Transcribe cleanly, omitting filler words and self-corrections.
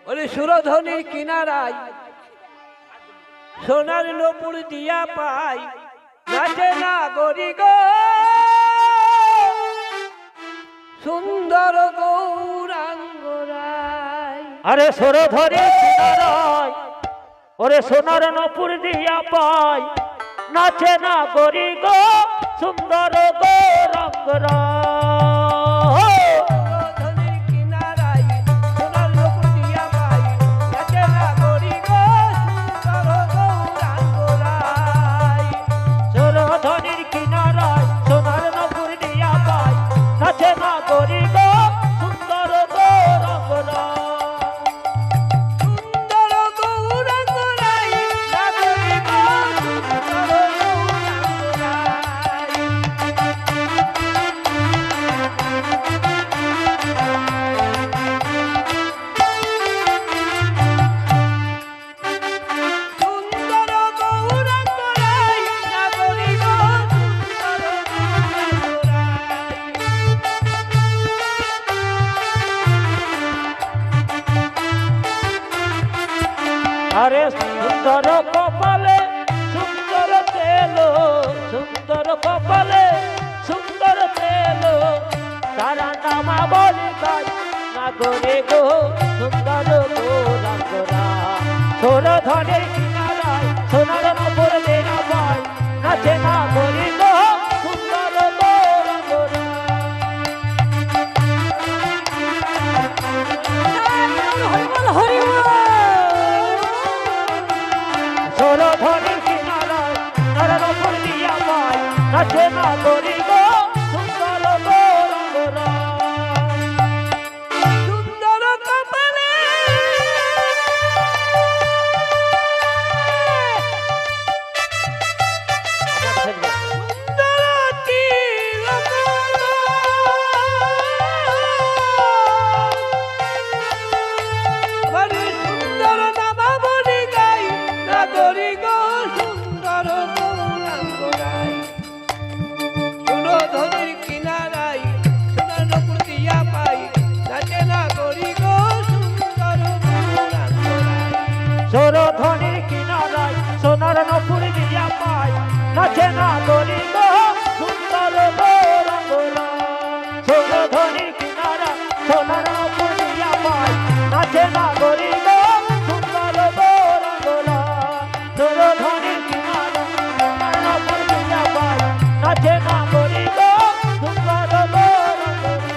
ওরে সুরধনির কিনারায় সোনার নূপুর দিয়া পাই, নাচে না গরি গো সুন্দর গৌরাঙ্গরাই। আরে সুরধনির কিনারায় ওরে সোনার নূপুর দিয়া পাই, নাচে না গরি গো সুন্দর গৌরাঙ্গরাই। সুরধনির কিনারায় সোনার নূপুর দিয়া পাই, নাচে না গরি গো সুন্দর গৌরাঙ্গরাই। আরে সুন্দর কপালে সুন্দর তেল, সুন্দর কপালে সুন্দর তেল, তারা নামা বলি গাই না করে গো সুন্দর গৌরাঙ্গরা। সুরধনির কিনারায় সোনার নূপুর দিয়া পাই, নাচে না গরি গো সুন্দর গৌরাঙ্গরা। সুরধনির কিনারায় সোনার নূপুর দিয়া পাই, নাচে না গরি গো সুন্দর গৌরাঙ্গরা। সুন্দর কপালে সুন্দর তিলক, মানে সুন্দর নামা বলি গাই না গরি গো সুন্দর গৌরাঙ্গরাই। সুরধনির কিনারায় সোনার নূপুর দিয়া পাই, নাচে না গরি গো সুন্দর গৌরাঙ্গরাই। সুরধনির কিনারায় সোনার নূপুর দিয়া পাই, নাচে না গরি গো সুন্দর গৌরাঙ্গরা। সুরধনির কিনারায় সোনার নূপুর দিয়া পাই, নাচে না গরি গো সুন্দর গৌরাঙ্গরা। সুরধনির কিনারায় সোনার নূপুর দিয়া পাই, নাচে না গরি গো সুন্দর গৌরাঙ্গরা।